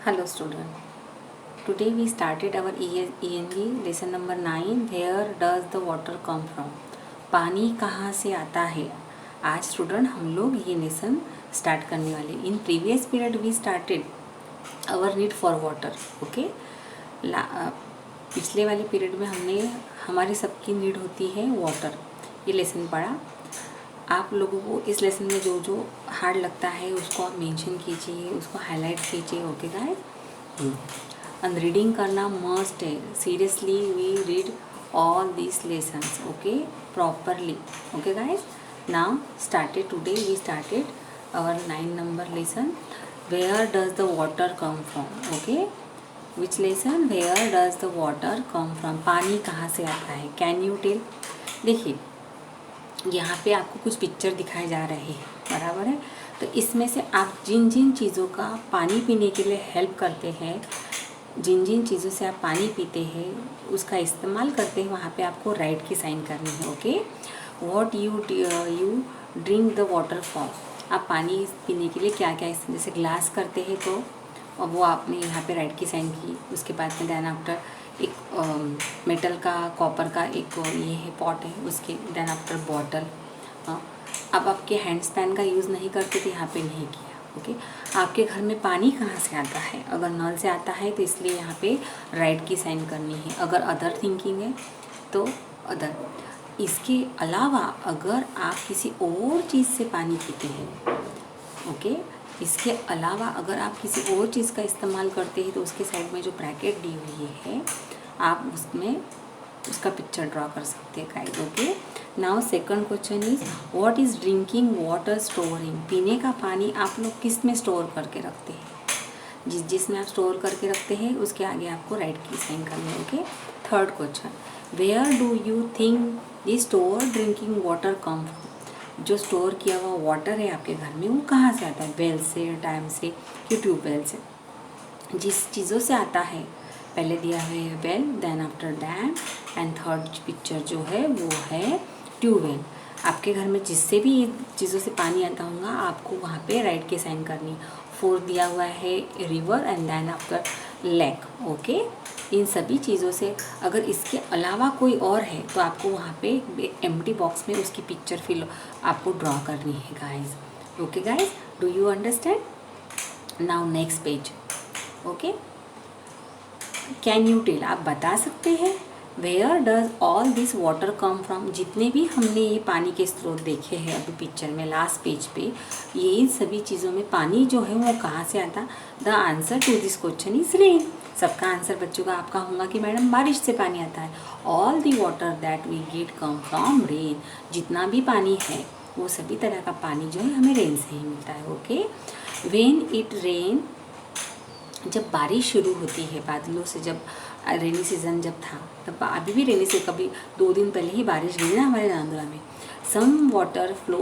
Hello student. Today we started our ENV lesson number 9. Where does the water come from? पानी कहाँ से आता है? आज स्टूडेंट हम लोग ये लेसन स्टार्ट करने वाले. In previous period we started our need for water. Okay, पिछले वाले पीरियड में हमने हमारी सबकी नीड होती है वाटर, ये लेसन पढ़ा. आप लोगों को इस लेसन में जो जो हार्ड लगता है उसको आप मेंशन कीजिए, उसको हाईलाइट कीजिए. ओके गाइस, एंड रीडिंग करना मस्ट है. Seriously we read all this lessons okay properly. Okay guys, now started today we started our 9 number lesson. Where does the water come from? Okay, which lesson? Where does the water come from? पानी कहाँ से आता है? Can you tell? देखिए यहाँ पे आपको कुछ पिक्चर दिखाए जा रहे हैं, बराबर है. तो इसमें से आप जिन जिन चीज़ों का पानी पीने के लिए हेल्प करते हैं, जिन जिन चीज़ों से आप पानी पीते हैं उसका इस्तेमाल करते हैं, वहाँ पे आपको राइट की साइन करनी है. Okay, what you drink the water from? आप पानी पीने के लिए क्या क्या जैसे ग्लास करते हैं तो वो आपने यहाँ पे राइट की साइन की. उसके बाद में देन आफ्टर एक मेटल का कॉपर का एक ये है पॉट है, उसके देन आफ्टर बॉटल. अब आपके हैंड स्पैन का यूज़ नहीं करते थे, यहाँ पे नहीं किया. ओके, आपके घर में पानी कहाँ से आता है? अगर नल से आता है तो इसलिए यहाँ पे राइट की साइन करनी है. अगर अदर थिंकिंग है तो अदर. इसके अलावा अगर आप किसी और चीज़ से पानी पीते हैं, ओके, इसके अलावा अगर आप किसी और चीज़ का इस्तेमाल करते हैं तो उसके साइड में जो ब्रैकेट दी हुई है आप उसमें उसका पिक्चर ड्रॉ कर सकते हैं guys. Okay, now second question is what is drinking water storing? पीने का पानी आप लोग किस में स्टोर करके रखते हैं? जिसमें आप स्टोर करके रखते हैं उसके आगे आपको राइट की साइन करनी है. Okay, third question, where do you think the store drinking water come from? जो स्टोर किया हुआ वाटर है आपके घर में वो कहाँ से आता है? वेल से, डैम से कि ट्यूबवेल से? जिस चीज़ों से आता है पहले दिया हुआ है well, then after dam, and third picture जो है वो है ट्यूबवेल. आपके घर में जिससे भी चीज़ों से पानी आता होगा आपको वहाँ पे राइट के साइन करनी है. फोर्थ दिया हुआ है river and then after lake. Okay, इन सभी चीज़ों से अगर इसके अलावा कोई और है तो आपको वहाँ पे एम्प्टी बॉक्स में उसकी पिक्चर फिल आपको ड्रॉ करनी है guys. Okay guys, do you understand? Now next page. Okay, can you tell? आप बता सकते हैं where does all this water come from? जितने भी हमने ये पानी के स्रोत देखे हैं अभी पिक्चर में लास्ट पेज पे, ये इन सभी चीज़ों में पानी जो है वो कहाँ से आता? The answer to this question is rain. सबका आंसर बच्चों का आपका होगा कि मैडम बारिश से पानी आता है. All the water that we get come from rain. जितना भी पानी है वो सभी तरह का पानी जो है हमें रेन से ही मिलता है. ओके, व्हेन इट रेन, जब बारिश शुरू होती है बादलों से, जब रेनी सीज़न जब था तब, अभी भी रेनी से कभी 2 दिन पहले ही बारिश गिरी ना हमारे नांदुरा में. Some water flow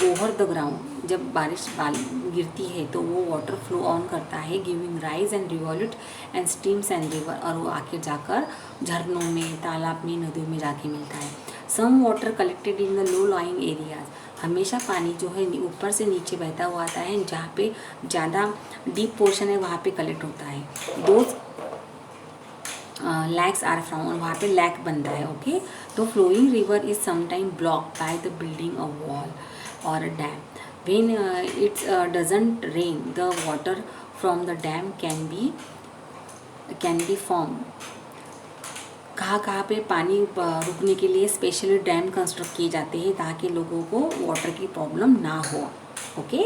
over the ground. जब बारिश गिरती है तो वो वाटर फ्लो ऑन करता है, giving rise and revolute and streams and river, और वो आके जाकर झरनों में, तालाब में, नदियों में जाके मिलता है. Some water collected in the low lying areas. हमेशा पानी जो है ऊपर से नीचे बहता हुआ आता है, जहाँ पे ज़्यादा डीप पोर्शन है वहाँ पे कलेक्ट होता है. दो लैक्स आर फ्रॉम, और वहाँ पे लैक बनता है. ओके, तो flowing river is sometime block by the building a wall और a dam. When it's doesn't rain the water from the dam can be form. कहाँ पे पानी रुकने के लिए स्पेशली डैम कंस्ट्रक्ट किए जाते हैं ताकि लोगों को वाटर की प्रॉब्लम ना हो. ओके,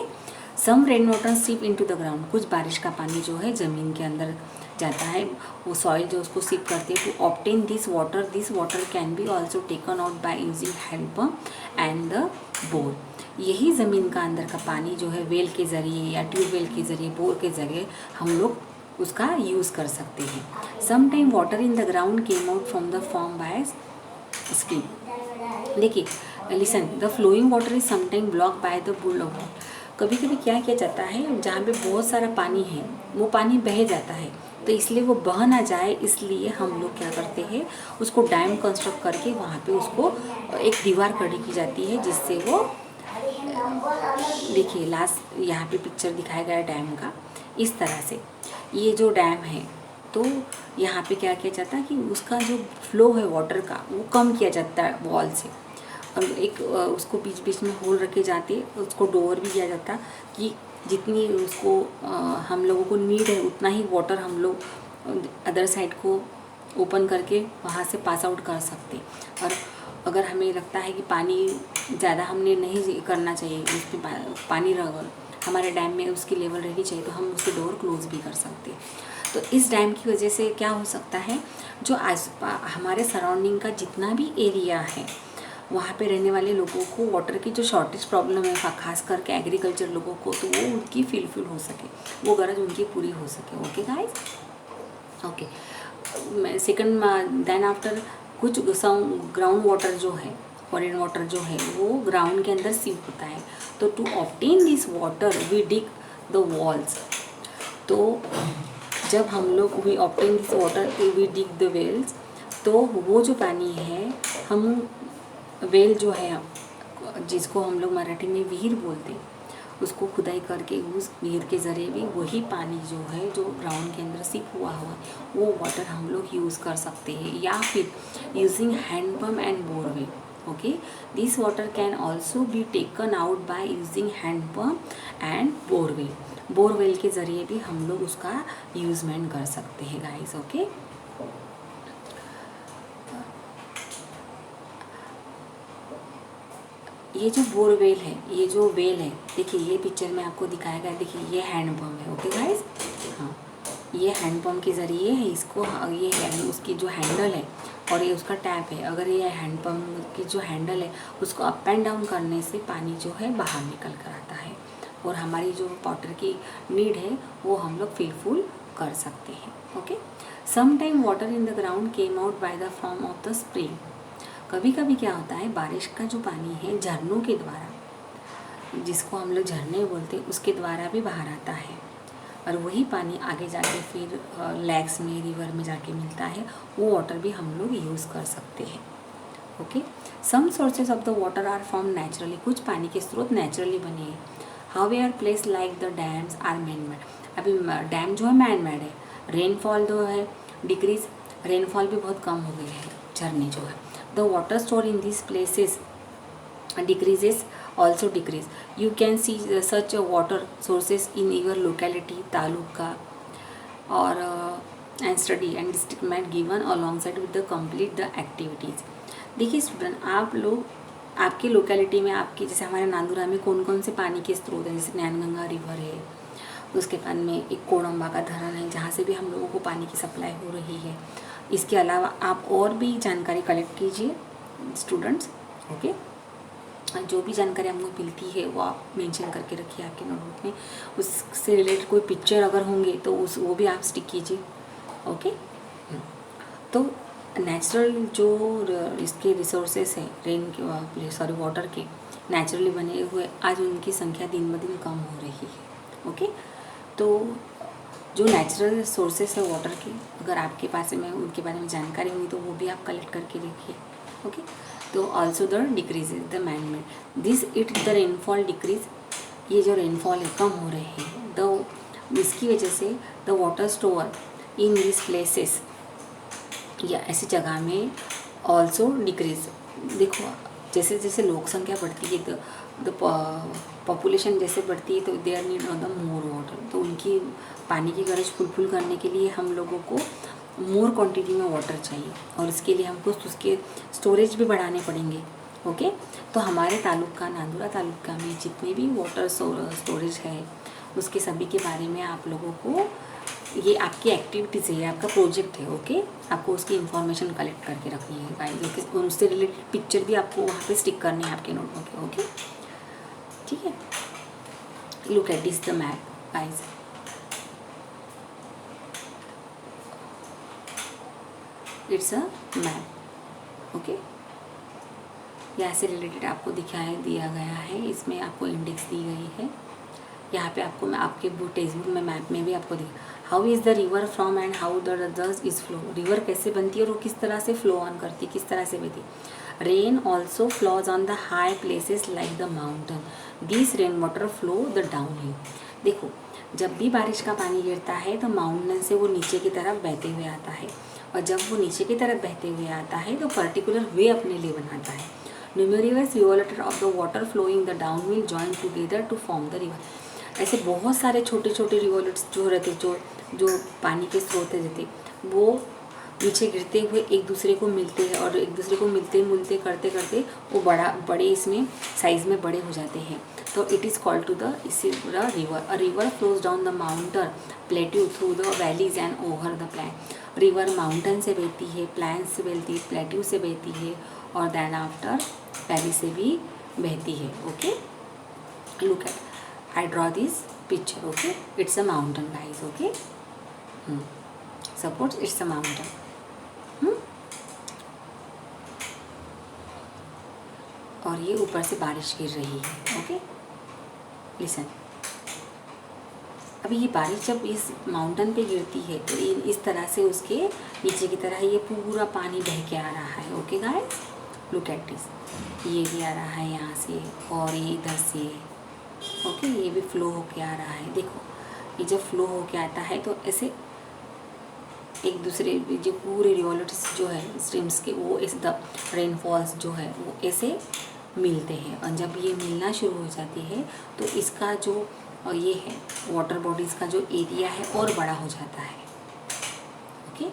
सम रेन वाटर सीप इनटू द ग्राउंड. कुछ बारिश का पानी जो है ज़मीन के अंदर जाता है, वो सॉइल जो उसको सीप करते हैं. To obtain this water can be also taken out by using hand pump and the bore. यही ज़मीन का अंदर का पानी जो है वेल के ज़रिए या ट्यूबवेल के ज़रिए, बोर के ज़रिए हम लोग उसका यूज़ कर सकते हैं. Some time water in the ground came out from the form by spring. देखिए, listen, the flowing water is sometime block by the bull of. कभी कभी क्या किया जाता है, जहाँ पे बहुत सारा पानी है वो पानी बह जाता है, तो इसलिए वो बह ना जाए इसलिए हम लोग क्या करते हैं, उसको डैम कंस्ट्रक्ट करके वहाँ पे उसको एक दीवार खड़ी की जाती है जिससे वो, देखिए लास्ट यहाँ पे पिक्चर दिखाया गया डैम का इस तरह से. ये जो डैम है तो यहाँ पे क्या किया जाता है कि उसका जो फ्लो है वाटर का वो कम किया जाता है वॉल से, और एक उसको बीच बीच में होल रखे जाते, उसको डोर भी किया जाता कि जितनी उसको हम लोगों को नीड है उतना ही वाटर हम लोग अदर साइड को ओपन करके वहाँ से पास आउट कर सकते। और अगर हमें लगता है कि पानी ज़्यादा हमने नहीं करना चाहिए, उसमें पानी हमारे डैम में उसकी लेवल रहनी चाहिए, तो हम उसके डोर क्लोज भी कर सकते। तो इस डैम की वजह से क्या हो सकता है, जो हमारे सराउंडिंग का जितना भी एरिया है वहाँ पे रहने वाले लोगों को वाटर की जो शॉर्टेज प्रॉब्लम है, खास करके एग्रीकल्चर लोगों को, तो वो उनकी फुलफिल हो सके, वो गरज उनकी पूरी हो सके। Okay guys, okay. Second then after कुछ ग्राउंड वाटर जो है, फॉरेन वाटर जो है वो ग्राउंड के अंदर सीव होता है। तो to obtain this water we dig the wells. तो जब हम लोग we obtain this water we dig the wells, तो वो जो पानी है, हम वेल जो है जिसको हम लोग मराठी में विहीर बोलते हैं, उसको खुदाई करके उस विहीर के ज़रिए भी वही पानी जो है जो ग्राउंड के अंदर सिप हुआ है वो वाटर हम लोग यूज़ कर सकते हैं, या फिर using hand pump and borewell. Okay, this water can also be taken out by using hand pump and borewell. Borewell के ज़रिए भी हम लोग उसका यूजमेंट कर सकते हैं गाइस। ओके, ये जो बोरवेल है, ये जो वेल है, देखिए ये पिक्चर में आपको दिखाया गया है, देखिए ये हैंडपम्प है। ओके गाइस, हाँ, ये हैंडपम्प के ज़रिए है इसको, ये है उसकी जो हैंडल है और ये उसका टैप है। अगर ये हैंडपम्प की जो हैंडल है उसको अप एंड डाउन करने से पानी जो है बाहर निकल कर आता है, और हमारी जो वाटर की नीड है वो हम लोग फुलफिल कर सकते हैं। Okay, some time water in the ground came out by the form of the spring. कभी कभी क्या होता है, बारिश का जो पानी है झरनों के द्वारा, जिसको हम लोग झरने बोलते हैं, उसके द्वारा भी बाहर आता है, और वही पानी आगे जाके फिर लेक्स में, रिवर में जाके मिलता है। वो वाटर भी हम लोग यूज़ कर सकते हैं। Okay, some sources of the water are form naturally. कुछ पानी के स्रोत नेचुरली बने हैं। However place like the dams are man made. अभी डैम जो है मैन मेड है। रेनफॉल जो है डिक्रीज, रेनफॉल भी बहुत कम हो गई है। झरने जो है, the water store in this places decreases also decrease. You can see such water sources in your locality, taluka, or and study and district map given alongside with the complete the activities. देखिए student, आप लोग आपकी locality में, आपकी जैसे हमारे नांदुरा में कौन कौन से पानी के स्रोत हैं, जैसे नैनगंगा रिवर है, उसके बाद में एक कोडम्बा का धरण है जहाँ से भी हम लोगों को पानी की सप्लाई हो रही है। इसके अलावा आप और भी जानकारी कलेक्ट कीजिए स्टूडेंट्स। ओके, जो भी जानकारी हमको मिलती है वो आप मेंशन करके रखिए आपके नोटबुक में। उससे रिलेटेड कोई पिक्चर अगर होंगे तो वो भी आप स्टिक कीजिए। ओके, तो नेचुरल जो इसके रिसोर्सेस है रेन के वाटर के नेचुरली बने हुए, आज उनकी संख्या दिन ब दिन कम हो रही है। ओके, तो जो नेचुरल सोर्सेस है वाटर के, अगर आपके पास में उनके बारे में जानकारी होगी तो वो भी आप कलेक्ट करके रखिए। ओके, तो also the decrease the man made this it the rainfall decrease. ये जो रेनफॉल है कम हो रहे हैं, द इसकी वजह से the water store in this places, या ऐसी जगह में ऑल्सो डिक्रीज। देखो जैसे जैसे लोक संख्या बढ़ती है, द पॉपुलेशन जैसे बढ़ती है, तो there need the more water. तो उनकी पानी की गरज फुलफिल करने के लिए हम लोगों को मोर क्वांटिटी में वाटर चाहिए, और इसके लिए हमको उसके स्टोरेज भी बढ़ाने पड़ेंगे। ओके, तो हमारे तालुका, नांदुरा तालुका में जितने भी वाटर स्टोरेज है उसके सभी के बारे में आप लोगों को, ये आपकी एक्टिविटीज़ है, आपका प्रोजेक्ट है। ओके, आपको उसकी इन्फॉर्मेशन कलेक्ट करके रखनी है गाइस। उससे रिलेटेड पिक्चर भी आपको वहाँ पे स्टिक करनी है आपके नोटबुक में। ओके, ठीक है, look at this the map guys. It's a map. Okay, यहाँ से रिलेटेड आपको दिया गया है, इसमें आपको इंडेक्स दी गई है। यहाँ पे आपको आपके टेक्स्ट बुक में मैप में भी आपको how is the river from and how the दस इज़ फ्लो। रिवर कैसे बनती है और वो किस तरह से फ्लो ऑन करती है, किस तरह से बहती है। Rain also flaws on the high places like the mountain, this rain water flow the down hill. देखो जब भी बारिश का पानी गिरता है तो माउंटेन से वो नीचे की तरफ बहते हुए आता है, और जब वो नीचे की तरफ बहते हुए आता है तो पर्टिकुलर वे अपने लिए बनाता है। Numerous rivulets of the water flowing the down will join together to form the river. ऐसे बहुत सारे छोटे छोटे रिवोल्यूट्स जो रहते, जो पानी के स्रोत रहते, वो नीचे गिरते हुए एक दूसरे को मिलते हैं, और एक दूसरे को मिलते मिलते करते करते वो बड़े इसमें साइज़ में बड़े हो जाते हैं। तो it is called to the इसी river. A river flows down the mountain plateau through the valleys and over the plain. River mountain से बहती है, प्लान से बहती है, प्लेट्यू से बहती है, और देन आफ्टर वैली से भी बहती है। Okay, look at, I draw this picture. Okay, it's a mountain guys. Okay, suppose it's a mountain. और ये ऊपर से बारिश गिर रही है। Okay, listen. अभी ये बारिश जब इस माउंटेन पे गिरती है तो इस तरह से उसके नीचे की तरह ये पूरा पानी बह के आ रहा है। Okay guys, look at this. ये भी आ रहा है यहाँ से, और ये इधर से। ओके, ये भी फ्लो होके आ रहा है। देखो, ये जब फ्लो होके आता है तो ऐसे एक दूसरे जो पूरे रिवोल्यूट्स जो है स्ट्रीम्स के, वो इस द रेनफॉल्स जो है वो ऐसे मिलते हैं, और जब ये मिलना शुरू हो जाती है तो इसका जो ये है वाटर बॉडीज़ का जो एरिया है और बड़ा हो जाता है। ओके,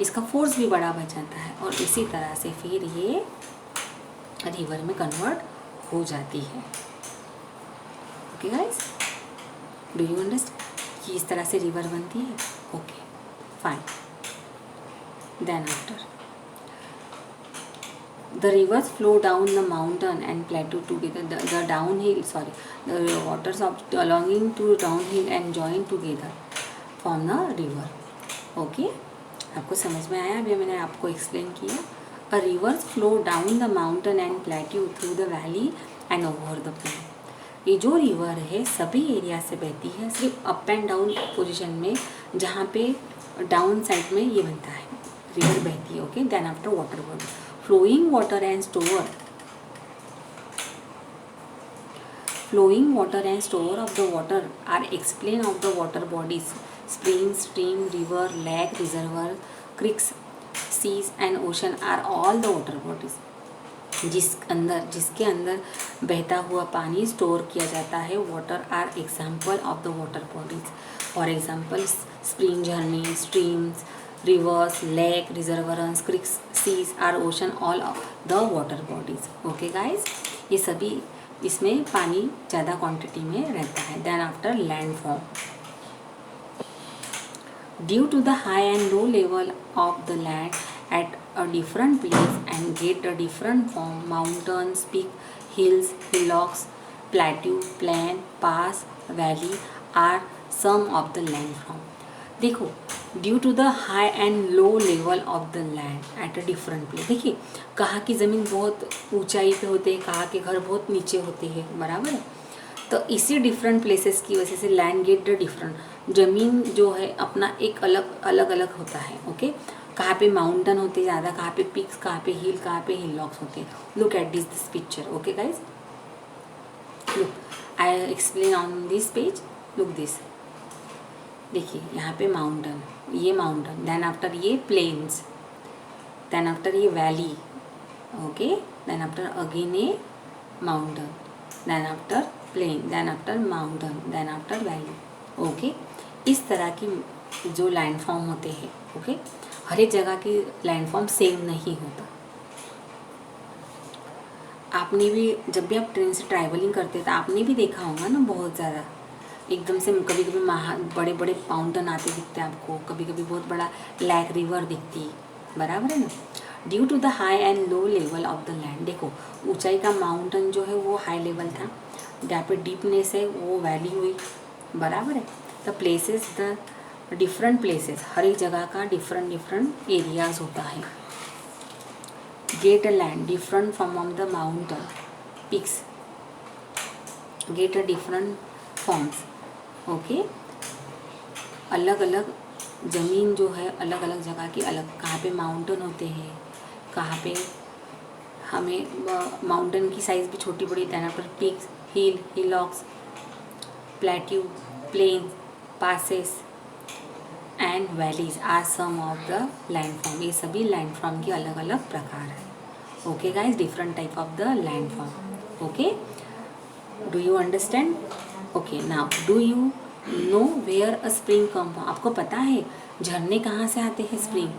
इसका फोर्स भी बड़ा बन जाता है, और इसी तरह से फिर ये रिवर में कन्वर्ट हो जाती है। Okay guys, do you understand कि इस तरह से रिवर बनती है? Okay, fine. Then after, the rivers flow down the mountain and plateau together. The downhill, sorry, the waters of belonging to downhill and join together form the river. Okay, आपको समझ में आया? अभी मैंने आपको एक्सप्लेन किया। A rivers flow down the mountain and plateau through the valley and over the plain. ये जो रिवर है सभी एरिया से बहती है, सिर्फ अप एंड डाउन पोजिशन में, जहाँ पे डाउन साइड में ये बनता है, रिवर बहती है। Okay, then after water body flowing water and store of the water are explain of the water bodies spring, stream, river, lake, reservoir, creeks, seas and ocean are all the water bodies. जिसके अंदर बहता हुआ पानी store किया जाता है, water are example of the water bodies. For example spring, झरने, streams, rivers, lake, reservoirs, creeks, seas are ocean, all of the water bodies. Okay guys, ये सभी इसमें पानी ज़्यादा क्वांटिटी में रहता है। Then after landform, due to the high and low level of the land at a different place and get a different form, mountains, peak, hills, hillocks, plateau, plain, pass, valley are some of the landform. देखो, due to the high and low level of the land at a different place. देखिए, कहाँ की ज़मीन बहुत ऊंचाई पे होते हैं, कहाँ के घर बहुत नीचे होते हैं, बराबर है। तो इसी डिफरेंट प्लेसेस की वजह से लैंड गेट द डिफरेंट, ज़मीन जो है अपना एक अलग अलग होता है। ओके, कहाँ पे माउंटेन होते हैं ज़्यादा, कहाँ पे पिक्स, कहाँ पे हिल, कहाँ पे हिलॉक्स होते हैं। Look at this picture. Okay guys, look, I explain on this page. Look this, देखिए यहाँ पे माउंटेन, ये माउंटेन, देन आफ्टर ये प्लेन्स, देन आफ्टर ये valley. Okay, then after again ये mountain, then after plain, then after mountain, then after valley. Okay, इस तरह की जो लैंडफॉर्म होते हैं। ओके, हर एक जगह की लैंडफॉर्म सेम नहीं होता। आपने भी जब भी आप ट्रेन से ट्रैवलिंग करते तो आपने भी देखा होगा ना, बहुत ज़्यादा एकदम से कभी कभी बड़े बड़े माउंटेन आते दिखते हैं आपको, कभी कभी बहुत बड़ा लेक, रिवर दिखती है, बराबर है ना। Due to the high and low level of the land, देखो ऊंचाई का माउंटेन जो है वो हाई लेवल था, जहाँ पे डीपनेस है वो वैली हुई, बराबर है। The places, the different places, हर एक जगह का डिफरेंट एरियाज होता है। Get a land different from the mountain peaks, get a different forms. Okay, अलग अलग ज़मीन जो है अलग अलग जगह की अलग, कहाँ पे माउंटेन होते हैं, कहाँ पे हमें माउंटेन की साइज़ भी छोटी बड़ी, देन पर peaks, hill, hillocks, plateau, plain, passes and valleys are some of the landform. ये सभी landform के अलग अलग प्रकार हैं. Okay guys, different type of the landform. Okay, do you understand? Okay, now do you know where a spring come from? आपको पता है झरने कहाँ से आते हैं? स्प्रिंग.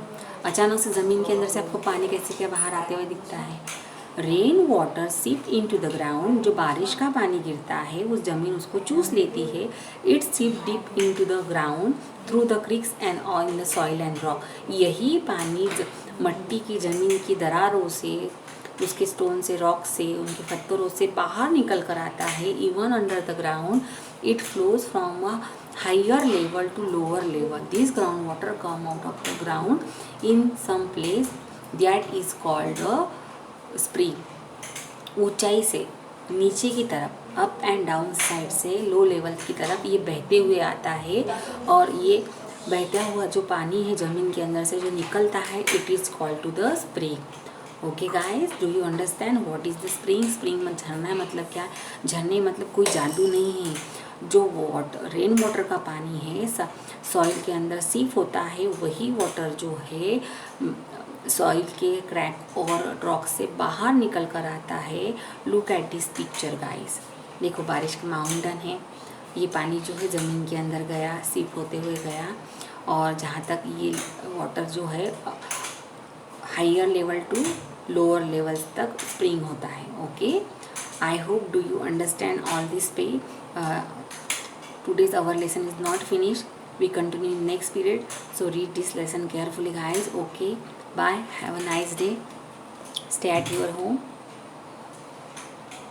अचानक से ज़मीन के अंदर से आपको पानी कैसे क्या बाहर आते हुए दिखता है? रेन वाटर सीप इनटू द ग्राउंड. जो बारिश का पानी गिरता है उस ज़मीन उसको चूस लेती है. इट सीप deep into the ground through the Crick's and on the soil and rock. यही पानी मट्टी की ज़मीन की दरारों से, उसके स्टोन से, रॉक से, उनके पत्थरों से बाहर निकल कर आता है. Even under the ground it flows from a higher level to lower level. This groundwater come out of the ground in some place that is called a spring. ऊंचाई से नीचे की तरफ, अप एंड डाउन साइड से low level की तरफ ये बहते हुए आता है. और ये बहता हुआ जो पानी है ज़मीन के अंदर से जो निकलता है, it is called to the spring. Okay guys, do you understand what is the spring? Spring में झरना मतलब क्या? झरने मतलब कोई जादू नहीं है. जो रेन वाटर का पानी है सॉइल के अंदर सीप होता है, वही वाटर जो है सॉइल के क्रैक और रॉक से बाहर निकल कर आता है. Look at this picture guys. देखो बारिश का माउंटेन है, ये पानी जो है ज़मीन के अंदर गया, सीप होते हुए गया, और जहाँ तक ये वाटर जो है higher level to lower levels तक स्प्रिंग होता है. Okay, I hope do you understand all this पे. Today's our lesson is not finished. We continue in next period. So read this lesson carefully guys. Okay, bye. Have a nice day. Stay at your home.